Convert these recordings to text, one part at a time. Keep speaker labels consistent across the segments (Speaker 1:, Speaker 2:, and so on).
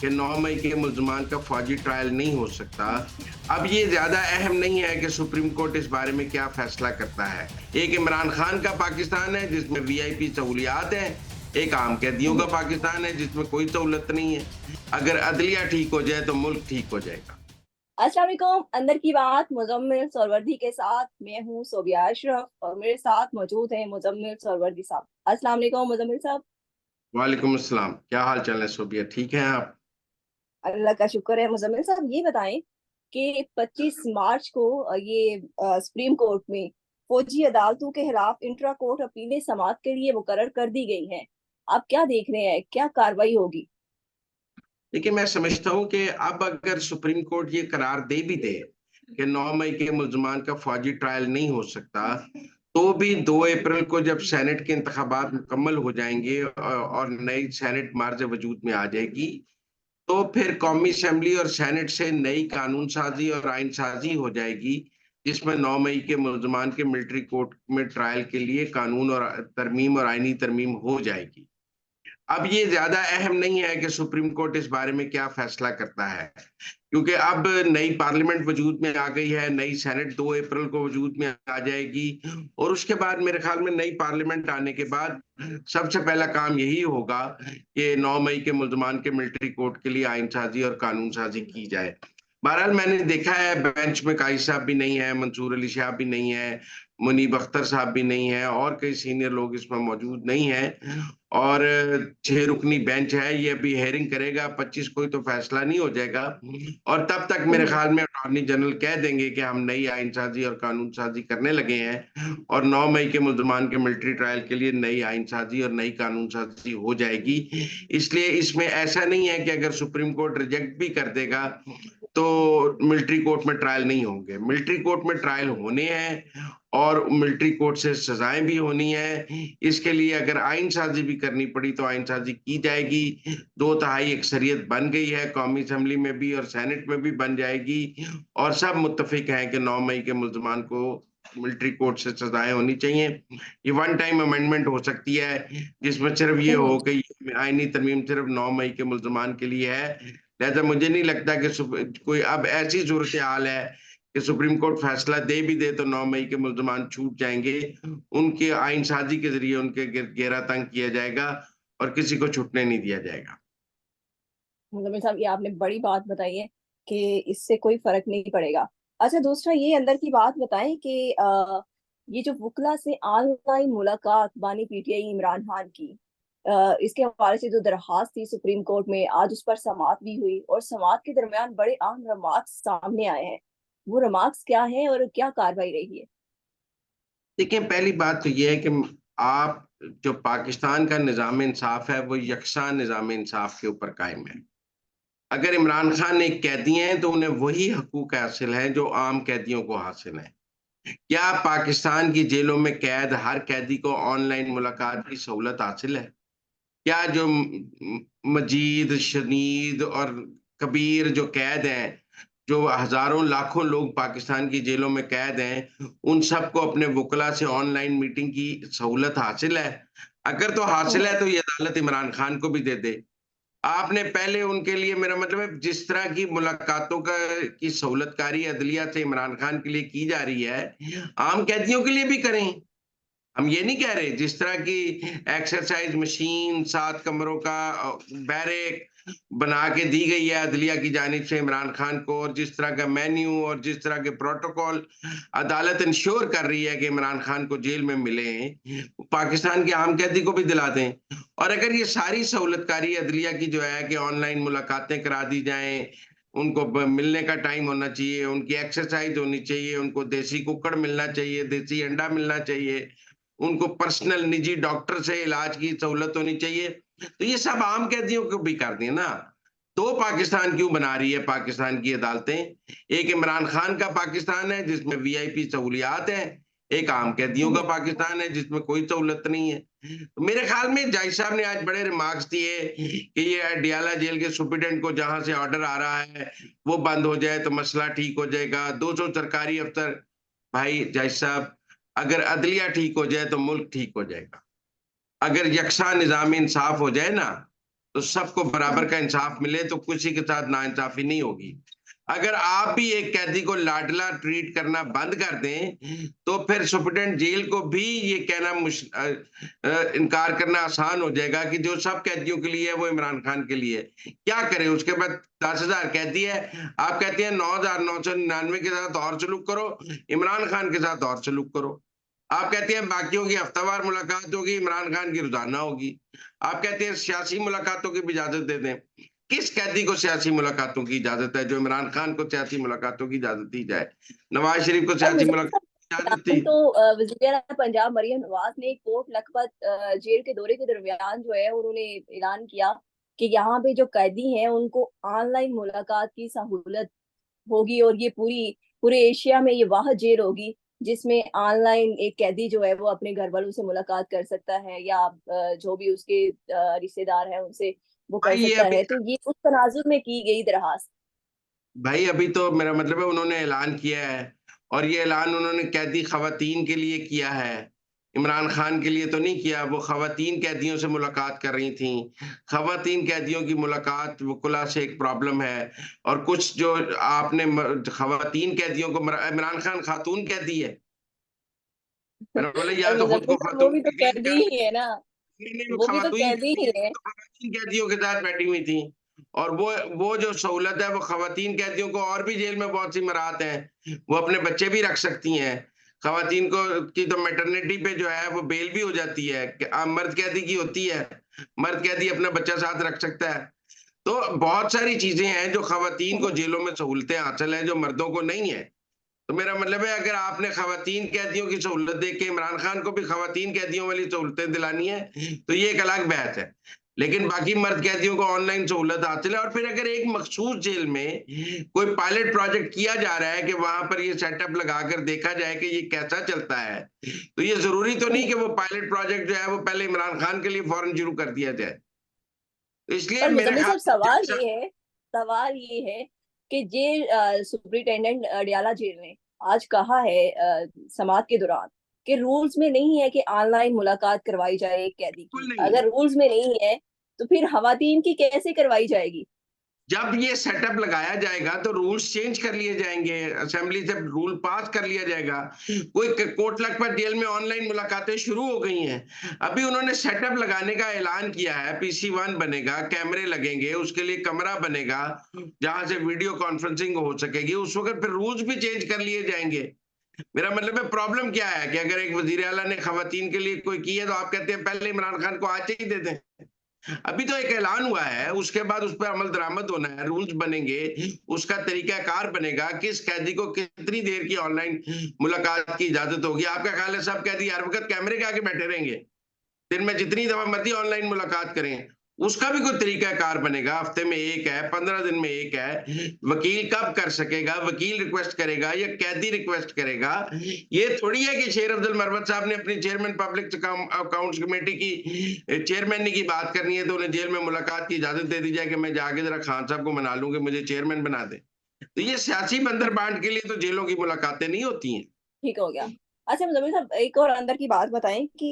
Speaker 1: कि 9 मई के मुल्ज़मान का फौजी ट्रायल नहीं हो सकता। अब ये ज़्यादा अहम नहीं है कि सुप्रीम कोर्ट इस बारे में क्या फैसला करता है। एक इमरान खान का पाकिस्तान है जिसमें वीआईपी सहूलियात हैं, एक आम कैदियों का
Speaker 2: हम्म।
Speaker 1: पाकिस्तान है जिसमें कोई सहूलत नहीं है। अगर अदलिया ठीक हो जाए तो मुल्क ठीक हो जाएगा।
Speaker 2: अस्सलाम वालेकुम। अंदर की बात मुजम्मिल सरवर्दी के साथ मैं हूँ सोबिया अशरफ और मेरे साथ मौजूद हैं मुजम्मिल सरवर्दी साहब। अस्सलाम वालेकुम मुजम्मिल साहब।
Speaker 1: वालेकुम अस्सलाम, क्या हाल चाल है सोबिया, ठीक हैं आप?
Speaker 2: अल्लाह का शुक्र है। मुजम्मिल साहब ये बताएं कि 25 मार्च को सुप्रीम कोर्ट में फौजी अदालतों के खिलाफ इंट्रा कोर्ट अपीलें समाअत के लिए मुकर्रर कर दी गई हैं। आप क्या देख रहे हैं, क्या कार्रवाई होगी?
Speaker 1: देखिए, मैं समझता हूँ कि अब अगर सुप्रीम कोर्ट ये करार दे भी दे कि 9 मई के मुल्ज़मान का फौजी ट्रायल नहीं हो सकता, तो भी 2 अप्रैल को जब सेनेट के इंतखाबात मुकम्मल हो जाएंगे और नई सेनेट मार्ज वजूद में आ जाएगी, तो फिर कौमी असेंबली और सेनेट से नई कानून साजी और आइन साजी हो जाएगी, जिसमें 9 मई के मुल्ज़मान के मिलिट्री कोर्ट में ट्रायल के लिए कानून और तरमीम और आइनी तरमीम हो जाएगी। अब ये ज़्यादा अहम नहीं है कि सुप्रीम कोर्ट इस बारे में क्या फैसला करता है, क्योंकि अब नई पार्लियामेंट वजूद में आ गई है, नई सेनेट 2 अप्रैल को वजूद में आ जाएगी और उसके बाद मेरे ख्याल में नई पार्लियामेंट आने के बाद सबसे पहला काम यही होगा कि 9 मई के मुल्ज़मान के मिलिट्री कोर्ट के लिए आइन साज़ी और कानून साज़ी की जाए। बहरहाल मैंने देखा है बेंच में काइस साहब भी नहीं है, मंसूर अली शाह भी नहीं है, मुनीब अख्तर साहब भी नहीं है और कई सीनियर लोग इसमें मौजूद नहीं हैं और 6 रुकनी बेंच है, ये अभी हेयरिंग करेगा, 25 को ही तो फैसला नहीं हो जाएगा और तब तक मेरे
Speaker 2: हम्म।
Speaker 1: ख्याल में अटॉर्नी जनरल कह देंगे कि हम नई आइन साज़ी और कानून साज़ी करने लगे हैं और 9 मई के मुल्ज़मान के मिलिट्री ट्रायल के लिए नई आइन साज़ी और नई कानून साज़ी हो जाएगी। इसलिए इसमें ऐसा नहीं है कि अगर सुप्रीम कोर्ट रिजेक्ट भी कर देगा, तो मिलिट्री कोर्ट में ट्रायल नहीं होंगे। मिलिट्री कोर्ट में ट्रायल होने हैं और मिलिट्री कोर्ट से सजाएं भी होनी है। इसके लिए अगर आइन साजी भी करनी पड़ी तो आइन साजी की जाएगी। 2/3 अक्सरियत बन गई है, कौमी असेंबली में भी और सेनेट में भी बन जाएगी और सब मुत्तफिक हैं कि 9 मई के मुल्जमान को मिलिट्री कोर्ट से सजाएं होनी चाहिए। ये वन टाइम अमेंडमेंट हो सकती है जिसमें सिर्फ ये
Speaker 2: हम्म।
Speaker 1: हो कि ये आईनी तरमीम सिर्फ 9 मई के मुल्जमान के लिए है। लिहाजा मुझे नहीं लगता कि कोई अब ऐसी सूरत हाल है कि सुप्रीम कोर्ट फैसला दे भी दे तो 9 मई के मुल्जमान छूट जाएंगे। उनके आइन साजी के जरिए उनके घेरा तंग किया जाएगा और किसी को छूटने नहीं दिया जाएगा।
Speaker 2: मुजम्मिल साहब, ये आपने बड़ी बात बताई है कि इससे कोई फर्क नहीं पड़ेगा। अच्छा, दूसरा ये अंदर की बात बताएं कि ये जो वकला से ऑनलाइन मुलाकात बानी पीटीआई इमरान खान की, इसके हवाले से जो दरखास्त थी सुप्रीम कोर्ट में, आज उस पर समाअत भी हुई और समाअत के दरमियान बड़े अहम रिमार्क्स सामने आए हैं। वो रिमार्क्स क्या हैं और क्या कार्रवाई रही है?
Speaker 1: देखिए, पहली बात तो ये है कि आप जो पाकिस्तान का निज़ाम इंसाफ है वो यकसा निज़ाम इंसाफ के ऊपर कायम है। अगर इमरान खान एक कैदी हैं तो उन्हें वही हकूक हासिल है जो आम कैदियों को हासिल है। क्या पाकिस्तान की जेलों में कैद हर कैदी को ऑनलाइन मुलाकात की सहूलत हासिल है? क्या जो मजीद, शनीद और कबीर जो कैद हैं, जो हज़ारों लाखों लोग पाकिस्तान की जेलों में कैद हैं, उन सबको अपने वुकला से ऑनलाइन मीटिंग की सहूलत हासिल है? अगर तो हासिल है
Speaker 2: हम्म।
Speaker 1: तो ये अदालत इमरान खान को भी दे दे। आपने पहले उनके लिए, मेरा मतलब है, जिस तरह की मुलाकातों का की सहूलतकारी अदलिया से इमरान खान के लिए की जा रही है, आम कैदियों के लिए भी करें। हम ये नहीं कह रहे, जिस तरह की एक्सरसाइज मशीन, 7 कमरों का बैरेक बना के दी गई है अदलिया की जानिब से इमरान खान को और जिस तरह का मेन्यू और जिस तरह के प्रोटोकॉल अदालत इंश्योर कर रही है कि इमरान खान को जेल में मिले, पाकिस्तान के आम कैदी को भी दिला दें। और अगर ये सारी सहूलतकारी अदलिया की जो है कि ऑनलाइन मुलाकातें करा दी जाएँ, उनको मिलने का टाइम होना चाहिए, उनकी एक्सरसाइज होनी चाहिए, उनको देसी कुक्कड़ मिलना चाहिए, देसी अंडा मिलना चाहिए, उनको पर्सनल निजी डॉक्टर से इलाज की सहूलत होनी चाहिए। तो ये सब आम कैदियों को भी कर दें ना। 2 पाकिस्तान क्यों बना रही है पाकिस्तान की अदालतें? एक इमरान खान का पाकिस्तान है जिसमें वीआईपी सहूलियात हैं, एक आम कैदियों का
Speaker 2: हम्म।
Speaker 1: पाकिस्तान है जिसमें कोई सहूलत नहीं है। तो मेरे ख्याल में जज साहब ने आज बड़े रिमार्क्स दिए कि ये अडियाला जेल के सुप्रीडेंट को जहाँ से ऑर्डर आ रहा है, वो बंद हो जाए तो मसला ठीक हो जाएगा। 200 सरकारी अफसर, भाई जज साहब, अगर अदलिया ठीक हो जाए तो मुल्क ठीक हो जाएगा। अगर यकसा निज़ाम इंसाफ हो जाए ना, तो सबको बराबर का इंसाफ मिले, तो किसी के साथ नाइंसाफी नहीं होगी। अगर आप भी एक कैदी को लाडला ट्रीट करना बंद कर दें, तो फिर सुप्रीटेंडेंट जेल को भी ये कहना इनकार करना आसान हो जाएगा कि जो सब कैदियों के लिए है वो इमरान खान के लिए है। क्या करें? उसके बाद 10,000 कैदी है, आप कहते हैं 9,999 के साथ और सलूक करो, इमरान खान के साथ और सलूक करो। आप कहते हैं बाकियों की हफ्तावार मुलाकात होगी, इमरान खान की रोजाना होगी। आप कहते हैं सियासी मुलाकातों की भी इजाजत दे दें। किस कैदी को सियासी मुलाकातों की इजाजत है? जो इमरान खान को सियासी मुलाकातों की इजाजत दी जाए, नवाज शरीफ को
Speaker 2: और
Speaker 1: सियासी
Speaker 2: मुजफ्फर
Speaker 1: मुलाकात की
Speaker 2: साहब
Speaker 1: इजाजत थी।
Speaker 2: तो वज़ीर आला पंजाब मरियम नवाज ने कोट लखपत जेल के दौरे के दरमियान जो है उन्होंने ऐलान किया कि यहाँ पे जो कैदी हैं उनको ऑनलाइन मुलाकात की सहूलत होगी, और ये पूरे एशिया में ये वाह जेल होगी जिसमें ऑनलाइन एक कैदी जो है वो अपने घर वालों से मुलाकात कर सकता है, या जो भी उसके रिश्तेदार हैं उनसे वो कर
Speaker 1: भाई ये
Speaker 2: सकता
Speaker 1: अभी
Speaker 2: है। तो ये उस तनाजुर में की गई दरखास्त।
Speaker 1: भाई अभी तो मेरा मतलब है उन्होंने ऐलान किया है, और ये ऐलान उन्होंने कैदी खवातीन के लिए किया है, इमरान खान के लिए तो नहीं किया। वो खवातीन कैदियों से मुलाकात कर रही थी। खवातीन कैदियों की मुलाकात वकुला से एक प्रॉब्लम है, और कुछ जो आपने खवातीन कैदियों को, इमरान खान खातून कैदी है, मेरा मतलब या
Speaker 2: और
Speaker 1: तो खुद
Speaker 2: मुजफ्फर
Speaker 1: को
Speaker 2: साहब वो
Speaker 1: खातून
Speaker 2: भी तो
Speaker 1: डिक्लेयर
Speaker 2: कैदी
Speaker 1: कर।
Speaker 2: ही है ना,
Speaker 1: नहीं नहीं, वो
Speaker 2: वो भी तो
Speaker 1: खवातीन
Speaker 2: कैदी
Speaker 1: कैदी
Speaker 2: ही
Speaker 1: है,
Speaker 2: है।
Speaker 1: तो खवातीन कैदियों के साथ बैठी हुई थी। और वो जो सहूलत है वो खवातीन कैदियों को, और भी जेल में बहुत सी मराहत हैं, वो अपने बच्चे भी रख सकती हैं। खवातीन को की तो मैटरनिटी पे जो है वो बेल भी हो जाती है, मर्द कैदी की होती है। मर्द कैदी अपना बच्चा साथ रख सकता है। तो बहुत सारी चीजें हैं जो खवातीन को जेलों में सहूलतें हासिल हैं, जो मर्दों को नहीं है। तो मेरा मतलब है अगर आपने खवातीन कैदियों की सहूलत देख के इमरान खान को भी खवातीन कैदियों वाली सहूलतें दिलानी है, तो ये एक अलग बहस है। लेकिन बाकी मर्द कैदियों को ऑनलाइन सहूलत हासिल है। और फिर अगर एक मखसूस जेल में कोई पायलट प्रोजेक्ट किया जा रहा है कि वहां पर ये सेटअप लगाकर देखा जाए कि ये कैसा चलता है, तो ये जरूरी तो नहीं कि वो पायलट प्रोजेक्ट जो है वो पहले इमरान खान के लिए फौरन शुरू कर दिया जाए। तो इसलिए
Speaker 2: पर
Speaker 1: मेरे
Speaker 2: मुजम्मिल
Speaker 1: ख्याल
Speaker 2: साहब
Speaker 1: से
Speaker 2: सवाल ये है कि जेल सुप्रिंटेंडेंट अडयाला जेल ने आज कहा है समाअत के दौरान कि रूल्स में नहीं है कि ऑनलाइन मुलाकात करवाई जाए एक कैदी
Speaker 1: बिल्कुल
Speaker 2: की।
Speaker 1: नहीं है।
Speaker 2: अगर रूल्स में नहीं है तो फिर खवातीन की कैसे करवाई जाएगी?
Speaker 1: जब ये सेटअप लगाया जाएगा तो रूल्स चेंज कर लिए जाएंगे, असेंबली से रूल पास कर लिया जाएगा। कोई कोट लखपत जेल में ऑनलाइन मुलाकातें शुरू हो गई हैं। अभी उन्होंने सेटअप लगाने का ऐलान किया है, PC1 बनेगा, कैमरे लगेंगे, उसके लिए कमरा बनेगा जहां से वीडियो कॉन्फ्रेंसिंग हो सकेगी। उस वक्त फिर रूल्स भी चेंज कर लिए जाएंगे। मेरा मतलब है प्रॉब्लम क्या है कि अगर एक वजीर आला ने खवातीन के लिए कोई की है, तो आप कहते हैं पहले इमरान खान को आज ही दे दें। अभी तो एक ऐलान हुआ है, उसके बाद उस पर अमल दरामद होना है, रूल्स बनेंगे, उसका तरीकाकार बनेगा, किस कैदी को कितनी देर की ऑनलाइन मुलाकात की इजाजत होगी। आपका ख्याल है सब कैदी हर वक्त कैमरे के आगे बैठे रहेंगे? दिन में जितनी दफा मर्जी ऑनलाइन मुलाकात करें, उसका भी कोई तरीका कार बनेगा। हफ्ते में एक है, 15 दिन में एक है, वकील कब कर सकेगा? वकील रिक्वेस्ट करेगा या कैदी रिक्वेस्ट करेगा? ये थोड़ी है कि शेर अब्दुल मरवत साहब ने अपनी चेयरमैन पब्लिक अकाउंट्स कमेटी की चेयरमैन की बात करनी है तो उन्हें जेल में मुलाकात की इजाजत दे दी जाए कि मैं जाके जरा खान साहब को मना लूंगी, मुझे चेयरमैन बना दे। तो ये सियासी बंदर बांट के लिए तो जेलों की मुलाकातें नहीं होती हैं।
Speaker 2: ठीक हो गया। अच्छा मुजम्मिल साहब एक और अंदर की बात बताएं कि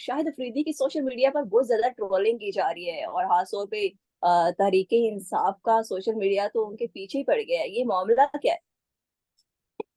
Speaker 2: शाहिद अफरीदी की सोशल मीडिया पर बहुत ज्यादा ट्रोलिंग की जा रही है, और खासतौर पे तहरीके इंसाफ का सोशल मीडिया तो उनके पीछे ही पड़ गया है। ये मामला क्या है?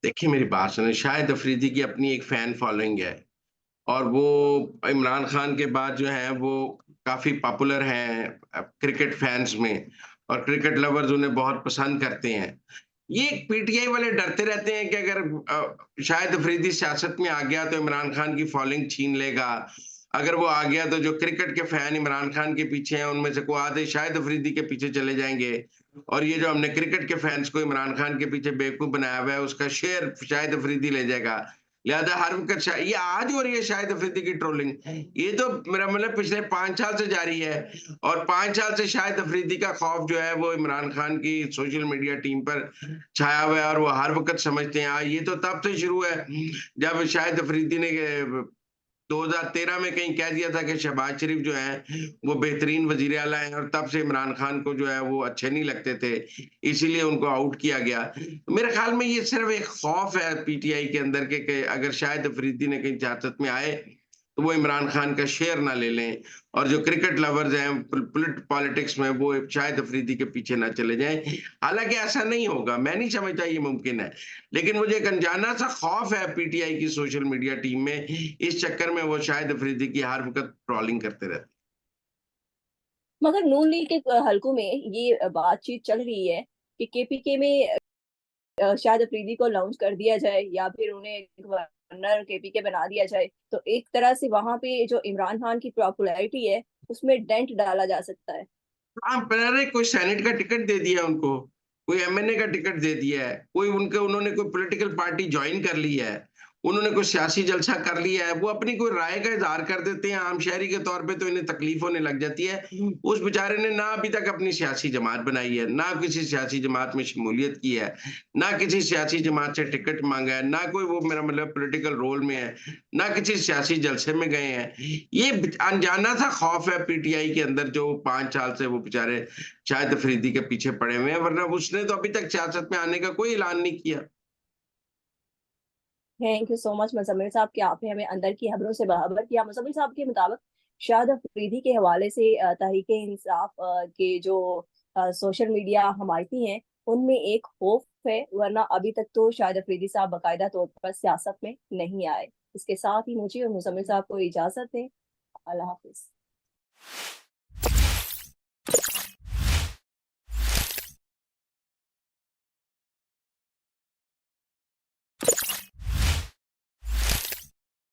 Speaker 1: देखिए मेरी बात सुने, शाहिद अफरीदी की अपनी एक फैन फॉलोइंग है, और वो इमरान खान के बाद जो है वो काफी पॉपुलर हैं क्रिकेट फैंस में, और क्रिकेट लवर्स उन्हें बहुत पसंद करते हैं। ये पीटीआई वाले डरते रहते हैं कि अगर शाहिद अफरीदी सियासत में आ गया तो इमरान खान की फॉलोइंग छीन लेगा। अगर वो आ गया तो जो क्रिकेट के फैन इमरान खान के पीछे हैं उनमें से कोई आधे शाहिद अफरीदी के पीछे चले जाएंगे, और ये जो हमने क्रिकेट के फैंस को इमरान खान के पीछे बेवकूफ बनाया हुआ है उसका शेयर शाहिद अफरीदी ले जाएगा। लिहाजा हर वक्त ये आज हो रही है शाहिद अफरीदी की ट्रोलिंग, ये तो मेरा मतलब पिछले 5 साल से जारी है। और 5 साल से शाहिद अफरीदी का खौफ जो है वो इमरान खान की सोशल मीडिया टीम पर छाया हुआ है, और वो हर वक्त समझते हैं ये तो तब से शुरू है जब शाहिद अफरीदी ने 2013 में कहीं कह दिया था कि शहबाज शरीफ जो है वो बेहतरीन वजीर आला है, और तब से इमरान खान को जो है वो अच्छे नहीं लगते थे, इसीलिए उनको आउट किया गया। तो मेरे ख्याल में ये सिर्फ एक खौफ है पीटीआई के अंदर के कि अगर शायद अफरीदी ने कहीं सियासत में आए तो वो इमरान खान का शेयर ना ले लें, और जो क्रिकेट लवर्स हैं पॉलिटिक्स में वो शाहिद अफरीदी के पीछे ना चले जाएं। हालांकि ऐसा नहीं होगा, मैं नहीं समझता ये मुमकिन है, लेकिन मुझे एक अनजाना सा खौफ है पीटीआई की सोशल मीडिया टीम में, इस चक्कर में वो शाहिद अफरीदी की हर वक्त ट्रोलिंग करते रहते।
Speaker 2: मगर नून लीग के हलकों में ये बातचीत चल रही है कि केपीके में शाहिद अफरीदी को लॉन्च कर दिया जाए या फिर उन्हें गवर्नर केपीके बना दिया जाए, तो एक तरह से वहां पे जो इमरान खान की पॉपुलैरिटी है उसमें डेंट डाला जा सकता है।
Speaker 1: हाँ, पर अरे कोई सेनेट का टिकट दे दिया उनको, कोई एमएनए का टिकट दे दिया है, कोई उन्होंने कोई पॉलिटिकल पार्टी ज्वाइन कर ली है, उन्होंने कोई सियासी जलसा कर लिया है, वो अपनी कोई राय का इज़हार कर देते हैं आम शहरी के तौर पे, तो इन्हें तकलीफ होने लग जाती है। उस बेचारे ने ना अभी तक अपनी सियासी जमात बनाई है, ना किसी सियासी जमात में शमूलियत की है, ना किसी सियासी जमात से टिकट मांगा है, ना कोई वो मेरा मतलब पॉलिटिकल रोल में है, ना किसी सियासी जलसे में गए हैं। ये अनजाना सा खौफ है पीटीआई के अंदर, जो 5 साल से वो बेचारे शाहिद अफरीदी के पीछे पड़े हुए हैं, वरना उसने तो अभी तक सियासत में आने का कोई ऐलान नहीं किया।
Speaker 2: Thank you so much Muzammil साहब कि आपने हमें अंदर की खबरों से बाखबर किया। मुजम्मिल साहब के मुताबिक शाहिद अफरीदी के हवाले से तहरीक इंसाफ के जो सोशल मीडिया हमायती हैं उनमें एक खौफ है, वरना अभी तक तो शाहिद अफरीदी साहब बाकायदा तौर पर सियासत में नहीं आए। इसके साथ ही मुझे और मुजम्मिल साहब को इजाजत दें। अल्लाह हाफिज।